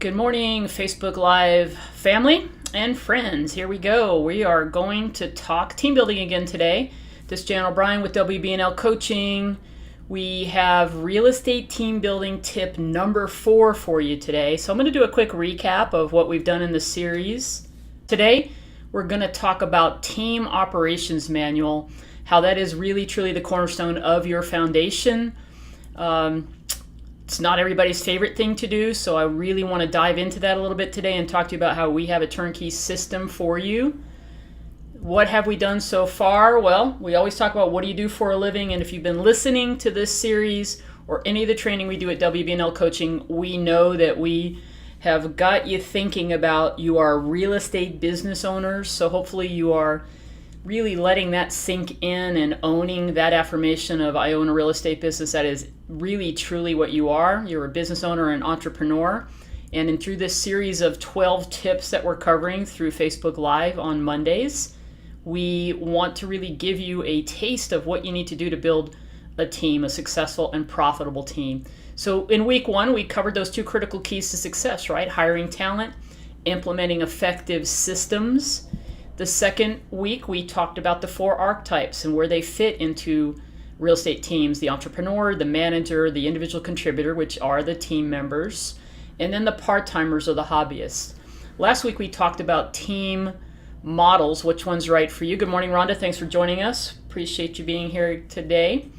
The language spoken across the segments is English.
Good morning, Facebook Live family and friends. Here we go. We are going to talk team building again today. This is Jan O'Brien with WBNL Coaching. We have real estate team building tip number 4 for you today. So I'm going to do a quick recap of what we've done in the series. Today, we're going to talk about team operations manual, how that is really truly the cornerstone of your foundation. It's not everybody's favorite thing to do, so I really want to dive into that a little bit today and talk to you about how we have a turnkey system for you. What have we done so far? Well, we always talk about what do you do for a living, and if you've been listening to this series or any of the training we do at WBNL Coaching, we know that we have got you thinking about you are real estate business owners, so hopefully you are really letting that sink in and owning that affirmation of I own a real estate business. That is really truly what you are. You're a business owner, an entrepreneur. And through this series of 12 tips that we're covering through Facebook Live on Mondays, we want to really give you a taste of what you need to do to build a team, a successful and profitable team. So in week 1, we covered those 2 critical keys to success, right? Hiring talent, implementing effective systems. The second week, we talked about the 4 archetypes and where they fit into real estate teams: the entrepreneur, the manager, the individual contributor, which are the team members, and then the part-timers or the hobbyists. Last week, we talked about team models, which one's right for you. Good morning, Rhonda. Thanks for joining us. Appreciate you being here today.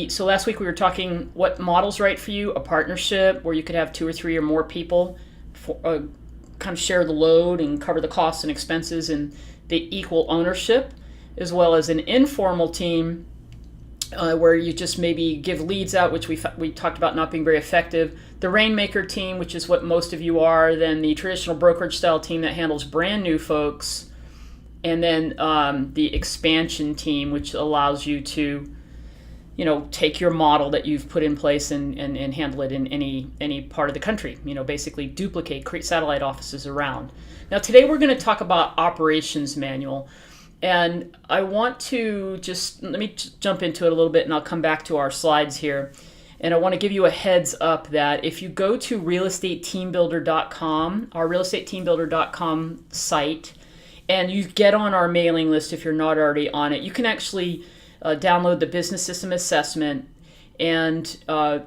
So last week, we were talking what model's right for you: a partnership where you could have 2 or 3 or more people for kind of share the load and cover the costs and expenses and the equal ownership, as well as an informal team where you just maybe give leads out, which we talked about not being very effective. The Rainmaker team, which is what most of you are. Then the traditional brokerage style team that handles brand new folks. And then the expansion team, which allows you to take your model that you've put in place and handle it in any part of the country. Basically duplicate, create satellite offices around. Now today we're going to talk about operations manual. And I want to let me jump into it a little bit and I'll come back to our slides here. And I want to give you a heads up that if you go to realestateteambuilder.com, our realestateteambuilder.com site, and you get on our mailing list if you're not already on it, you can actually download the business system assessment. And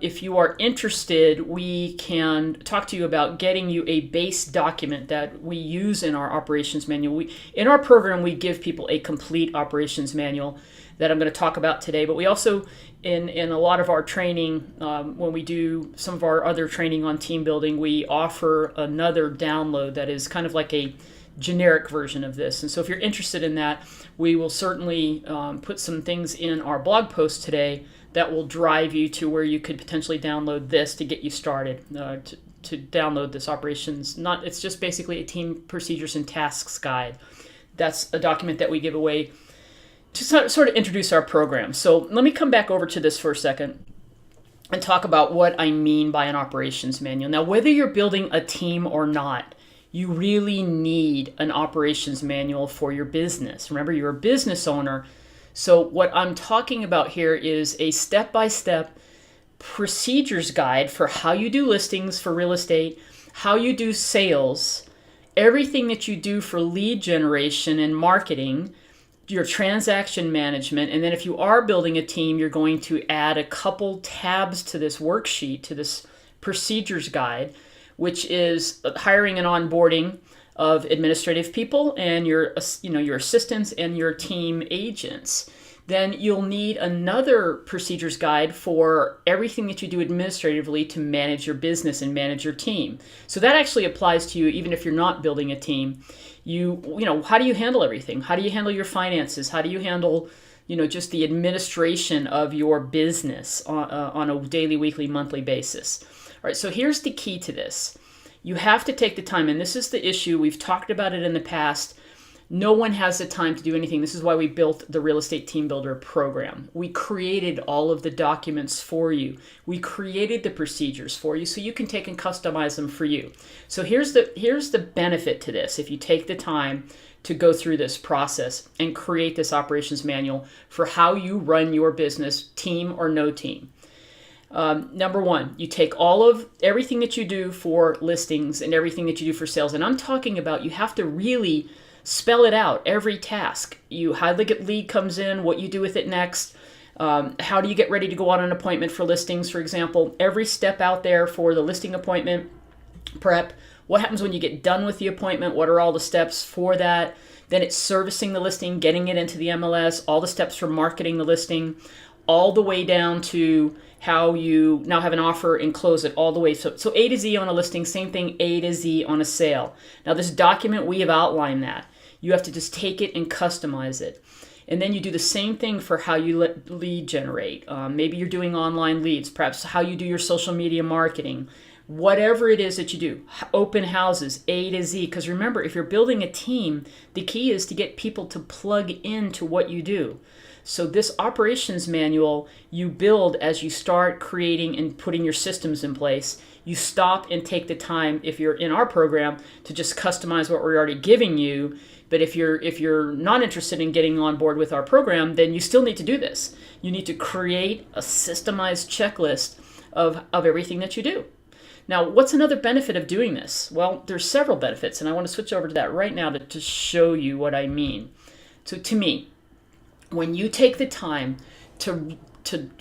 if you are interested, we can talk to you about getting you a base document that we use in our operations manual. In our program, we give people a complete operations manual that I'm going to talk about today. But we also, in a lot of our training, when we do some of our other training on team building, we offer another download that is kind of like a generic version of this. And so if you're interested in that, we will certainly put some things in our blog post today that will drive you to where you could potentially download this to get you started, to download this operations. It's just basically a team procedures and tasks guide. That's a document that we give away to sort of introduce our program. So let me come back over to this for a second and talk about what I mean by an operations manual. Now, whether you're building a team or not, you really need an operations manual for your business. Remember, you're a business owner. So what I'm talking about here is a step-by-step procedures guide for how you do listings for real estate, how you do sales, everything that you do for lead generation and marketing, your transaction management. And then if you are building a team, you're going to add a couple tabs to this worksheet, to this procedures guide, which is hiring and onboarding of administrative people and your assistants and your team agents. Then you'll need another procedures guide for everything that you do administratively to manage your business and manage your team. So that actually applies to you even if you're not building a team. How do you handle everything? How do you handle your finances? How do you handle just the administration of your business on a daily, weekly, monthly basis? All right, so here's the key to this. You have to take the time, and this is the issue. We've talked about it in the past. No one has the time to do anything. This is why we built the Real Estate Team Builder program. We created all of the documents for you. We created the procedures for you so you can take and customize them for you. So here's the benefit to this. If you take the time to go through this process and create this operations manual for how you run your business, team or no team. Number one, you take all of everything that you do for listings and everything that you do for sales. And I'm talking about you have to really spell it out, every task. How the lead comes in, what you do with it next. How do you get ready to go on an appointment for listings, for example? Every step out there for the listing appointment prep. What happens when you get done with the appointment? What are all the steps for that? Then it's servicing the listing, getting it into the MLS, all the steps for marketing the listing, all the way down to how you now have an offer and close it all the way. So A to Z on a listing, same thing A to Z on a sale. Now this document, we have outlined that. You have to just take it and customize it. And then you do the same thing for how you lead generate. Maybe you're doing online leads, perhaps how you do your social media marketing. Whatever it is that you do, open houses, A to Z. Because remember, if you're building a team, the key is to get people to plug into what you do. So this operations manual you build as you start creating and putting your systems in place. You stop and take the time, if you're in our program, to just customize what we're already giving you. But if you're not interested in getting on board with our program, then you still need to do this. You need to create a systemized checklist of everything that you do. Now, what's another benefit of doing this? Well, there's several benefits, and I want to switch over to that right now to show you what I mean. So to me, when you take the time to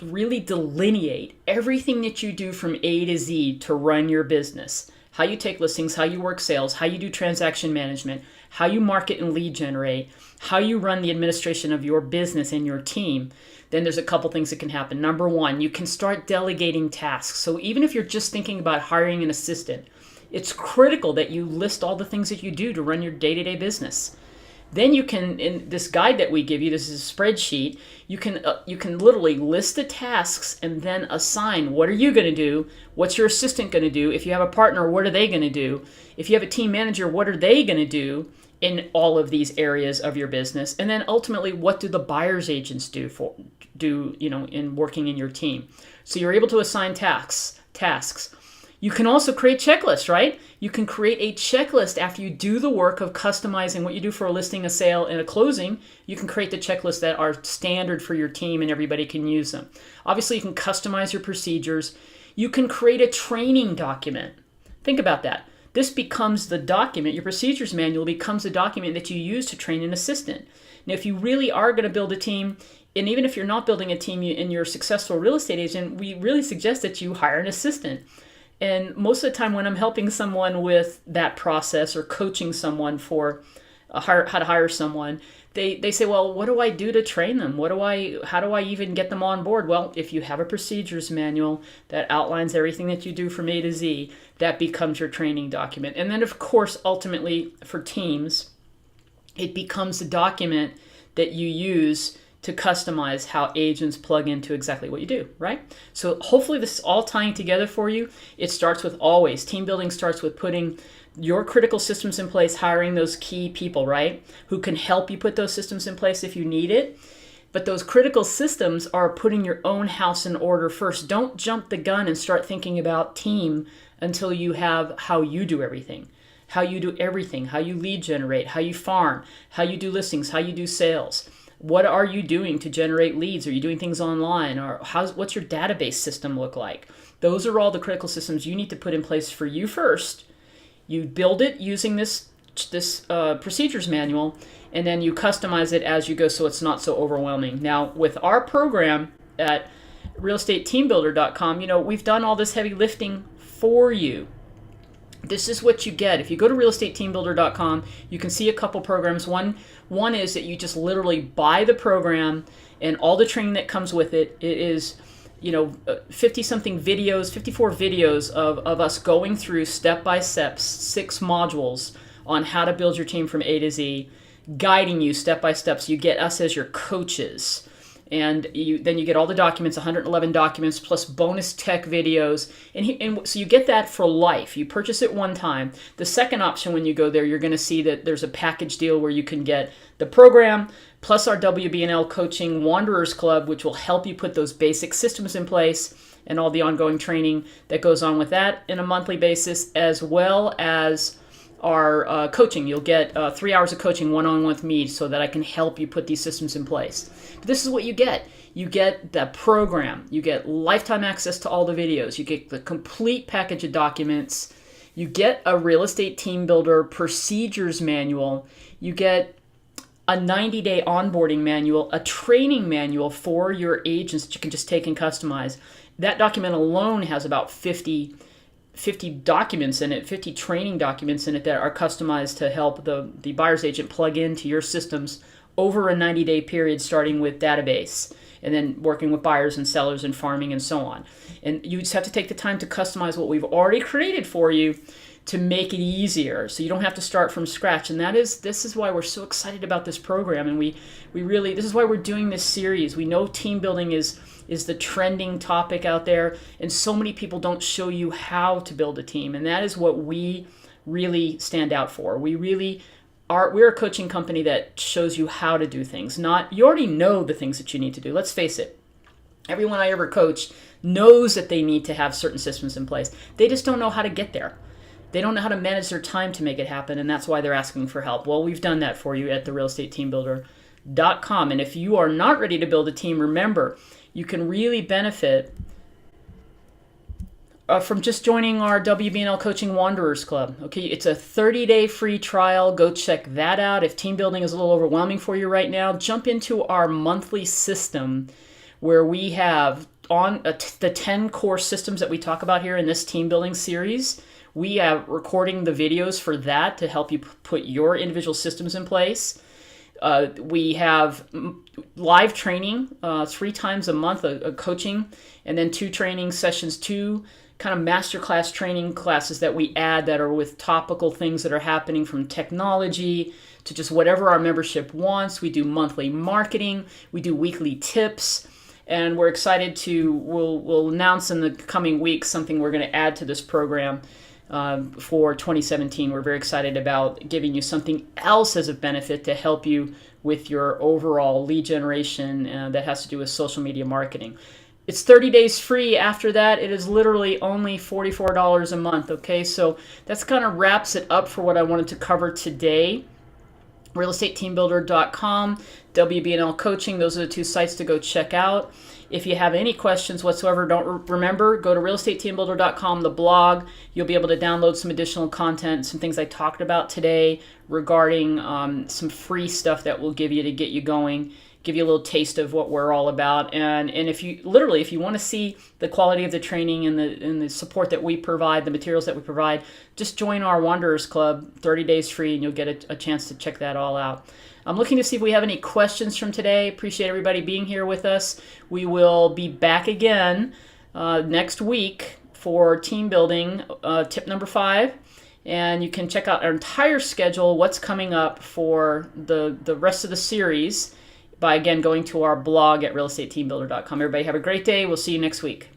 really delineate everything that you do from A to Z to run your business, how you take listings, how you work sales, how you do transaction management, how you market and lead generate, how you run the administration of your business and your team, then there's a couple things that can happen. Number one, you can start delegating tasks. So even if you're just thinking about hiring an assistant, it's critical that you list all the things that you do to run your day-to-day business. Then you can, in this guide that we give you, this is a spreadsheet, you can literally list the tasks and then assign what are you going to do, what's your assistant going to do, if you have a partner, what are they going to do, if you have a team manager, what are they going to do in all of these areas of your business, and then ultimately what do the buyer's agents do in working in your team. So you're able to assign tasks. You can also create checklists, right? You can create a checklist after you do the work of customizing what you do for a listing, a sale, and a closing. You can create the checklists that are standard for your team and everybody can use them. Obviously, you can customize your procedures. You can create a training document. Think about that. This becomes the document, your procedures manual becomes the document that you use to train an assistant. Now, if you really are going to build a team, and even if you're not building a team and you're a successful real estate agent, we really suggest that you hire an assistant. And most of the time when I'm helping someone with that process or coaching someone for how to hire someone, they say, well, what do I do to train them? How do I even get them on board? Well, if you have a procedures manual that outlines everything that you do from A to Z, that becomes your training document. And then, of course, ultimately for teams, it becomes the document that you use to customize how agents plug into exactly what you do, right? So hopefully this is all tying together for you. It starts with always. Team building starts with putting your critical systems in place, hiring those key people, right? Who can help you put those systems in place if you need it. But those critical systems are putting your own house in order first. Don't jump the gun and start thinking about team until you have how you do everything. How you do everything, how you lead generate, how you farm, how you do listings, how you do sales. What are you doing to generate leads? Are you doing things online? Or what's your database system look like? Those are all the critical systems you need to put in place for you first. You build it using this procedures manual, and then you customize it as you go so it's not so overwhelming. Now, with our program at realestateteambuilder.com, we've done all this heavy lifting for you. This is what you get. If you go to realestateteambuilder.com, you can see a couple programs. One is that you just literally buy the program and all the training that comes with it. It is 50-something videos, 54 videos of us going through step-by-step 6 modules on how to build your team from A to Z, guiding you step-by-step. So you get us as your coaches. And then you get all the documents, 111 documents, plus bonus tech videos. And so you get that for life. You purchase it one time. The second option when you go there, you're going to see that there's a package deal where you can get the program, plus our WBNL Coaching Wanderers Club, which will help you put those basic systems in place and all the ongoing training that goes on with that in a monthly basis, as well as our coaching. You'll get 3 hours of coaching one-on-one with me so that I can help you put these systems in place. But this is what you get. You get the program. You get lifetime access to all the videos. You get the complete package of documents. You get a real estate team builder procedures manual. You get a 90-day onboarding manual, a training manual for your agents that you can just take and customize. That document alone has about 50 documents in it, 50 training documents in it that are customized to help the buyer's agent plug into your systems over a 90-day period, starting with database and then working with buyers and sellers and farming and so on. And you just have to take the time to customize what we've already created for you to make it easier, so you don't have to start from scratch. And this is why we're so excited about this program, and we really, this is why we're doing this series. We know team building is the trending topic out there, and so many people don't show you how to build a team, and that is what we really stand out for. We're a coaching company that shows you how to do things. You already know the things that you need to do. Let's face it. Everyone I ever coached knows that they need to have certain systems in place. They just don't know how to get there. They don't know how to manage their time to make it happen, and that's why they're asking for help. Well, we've done that for you at therealestateteambuilder.com. And if you are not ready to build a team, remember, you can really benefit from just joining our WBNL Coaching Wanderers Club. Okay, it's a 30-day free trial. Go check that out. If team building is a little overwhelming for you right now, jump into our monthly system where we have on the 10 core systems that we talk about here in this team building series. We are recording the videos for that to help you put your individual systems in place. We have live training 3 times a month, a coaching, and then 2 training sessions, 2 kind of masterclass training classes that we add that are with topical things that are happening, from technology to just whatever our membership wants. We do monthly marketing. We do weekly tips. And we're excited we'll announce in the coming weeks something we're going to add to this program for 2017. We're very excited about giving you something else as a benefit to help you with your overall lead generation that has to do with social media marketing. It's 30 days free. After that, it is literally only $44 a month. Okay, so that's kind of wraps it up for what I wanted to cover today. realestateteambuilder.com, WBNL Coaching, those are the 2 sites to go check out. If you have any questions whatsoever, remember, go to realestateteambuilder.com, the blog. You'll be able to download some additional content, some things I talked about today regarding some free stuff that will give you to get you going, give you a little taste of what we're all about. And if you want to see the quality of the training and the support that we provide, the materials that we provide, just join our Wanderers Club, 30 days free, and you'll get a chance to check that all out. I'm looking to see if we have any questions from today. Appreciate everybody being here with us. We will be back again next week for team building, tip number 5. And you can check out our entire schedule, what's coming up for the rest of the series, by, again, going to our blog at realestateteambuilder.com. Everybody have a great day. We'll see you next week.